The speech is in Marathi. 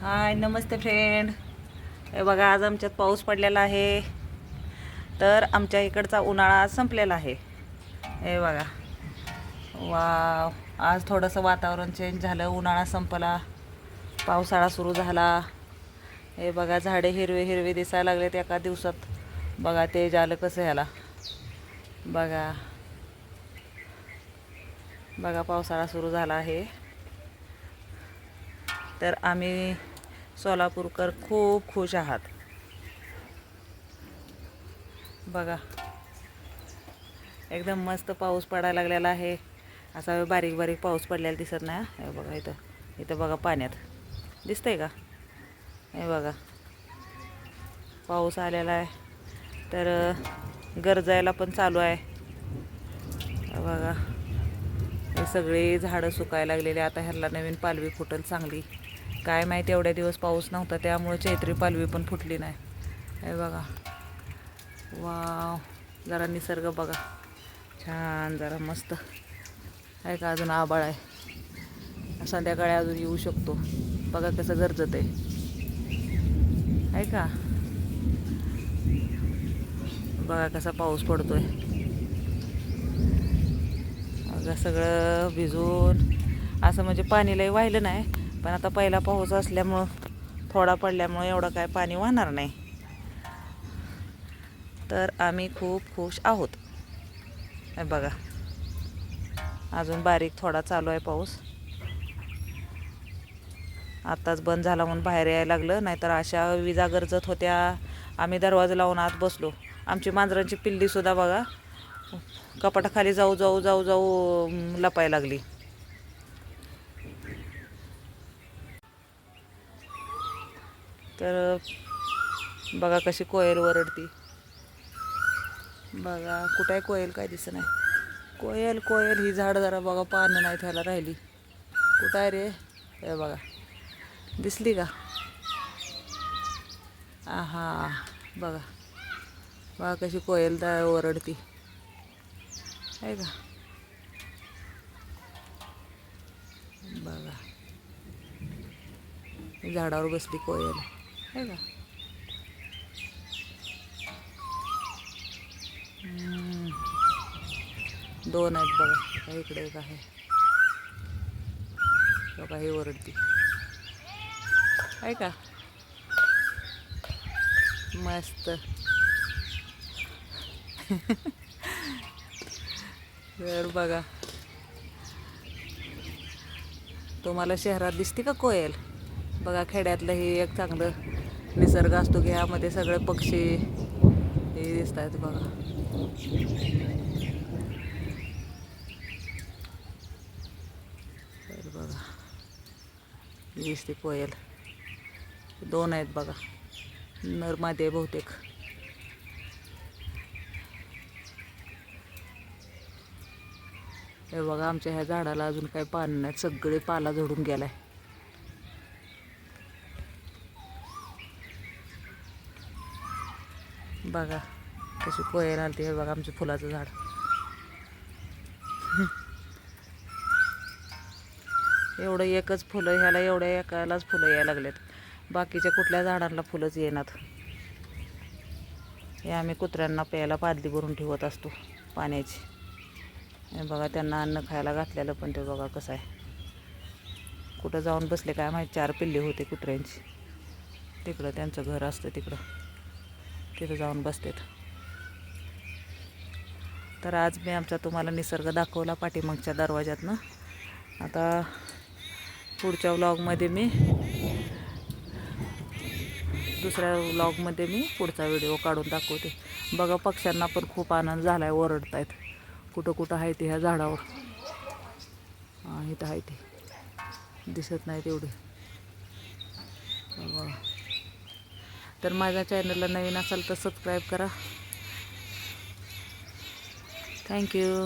हाय नमस्ते फ्रेंड. हे बघा आज आमच्यात पाऊस पडलेला आहे. तर आमच्या इकडचा उन्हाळा संपलेला आहे. हे बघा वा, आज थोडंसं वातावरण चेंज झालं. उन्हाळा संपला, पावसाळा सुरू झाला. हे बघा झाडे हिरवे हिरवे दिसायला लागलेत एका दिवसात. बघा तेज आलं कसं ह्याला. बघा बघा पावसाळा सुरू झाला आहे. तर आम्ही सोलापूरकर खूप खुश आहात. बघा एकदम मस्त पाऊस पडायला लागलेला आहे. असा बारीक बारीक पाऊस पडलेला दिसत नाही. हे बघा इथं बघा पाण्यात दिसतंय का. हे बघा पाऊस आलेला आहे. तर गरजायला पण चालू आहे. बघा हे सगळे झाडं सुकायला लागलेले. आता ह्याला नवीन पालवी फुटल चांगली. काय माहिती एवढ्या दिवस पाऊस नव्हता त्यामुळे चैत्री पालवी पण फुटली नाही. हे बघा वाव, जरा निसर्ग बघा छान, जरा मस्त आहे का. अजून आभाळ आहे, संध्याकाळी अजून येऊ शकतो. बघा कसं गरजत आहे का. बघा कसा पाऊस पडतोय. बघा सगळं भिजून असं, म्हणजे पाणी लई वाहिलं नाही, पण आता पहिला पाऊस असल्यामुळं थोडा पडल्यामुळे एवढं काय पाणी वाहणार नाही. तर आम्ही खूप खुश आहोत. हे बघा अजून बारीक थोडा चालू आहे पाऊस. आत्ताच बंद झाला म्हणून बाहेर यायला लागलं, नाहीतर अशा विजा गरजत होत्या. आम्ही दरवाजा लावून आत बसलो. आमची मांजरांची पिल्लीसुद्धा बघा कपाटाखाली जाऊ जाऊ जाऊ जाऊ लपायला लागली. तर बघा कशी कोयल वरडती. बघा कुठं आहे कोयल, काय दिसत नाही. कोयल कोयल ही झाड जरा बघा पानं नाही त्याला राहिली. कुठं आहे रे. हे बघा दिसली का. आहा बघा बघा कशी कोयल ओरडती आहे का. बघा झाडावर बसली कोयल आहे का. दोन आहेत बघा, इकडे एक आहे बघा, ही ओरडती आहे का. मस्त. तर बघा तुम्हाला शहरात दिसते का कोयल. बघा खेड्यातलं हे एक चांगलं निसर्ग असतो की ह्यामध्ये सगळे पक्षी हे दिसत आहेत. बघा तर बघा दिसते कोयल. दोन आहेत बघा, नर मादी आहे बहुतेक. हे बघा आमच्या ह्या झाडाला अजून काही पानं नाहीत, सगळे पाला झडून गेलाय. बघा कशी कोयल आलती. हे बघा आमचं फुलाचं झाड. एवढं एकच फुलं, ह्याला एवढ्या एकालाच फुलं यायला लागलेत. बाकीच्या कुठल्या झाडांना फुलंच येणार. हे आम्ही कुत्र्यांना प्यायला पादली भरून ठेवत असतो पाण्याची. हे बघा त्यांना अन्न खायला घातलेलं, पण ते बघा कसं आहे. कुठं जाऊन बसले काय माहीत. 4 पिल्ले होते कुत्र्यांची. तिकडं त्यांचं घर असतं, तिथं जाऊन बसतात. तर आज मी आमचा तुम्हाला निसर्ग दाखवला पाठीमागच्या दरवाज्यातनं. आता पुढच्या व्लॉगमध्ये दुसऱ्या व्लॉगमध्ये मी पुढचा व्हिडिओ काढून दाखवते. बघा पक्ष्यांना पण खूप आनंद झाला आहे, ओरडत आहेत. कुठं कुठं आहे ते ह्या झाडावर. हां इथं आहे ते, दिसत नाही तेवढे. बघा तर माझ्या चॅनलला नवीन असाल तर सबस्क्राईब करा. थँक्यू.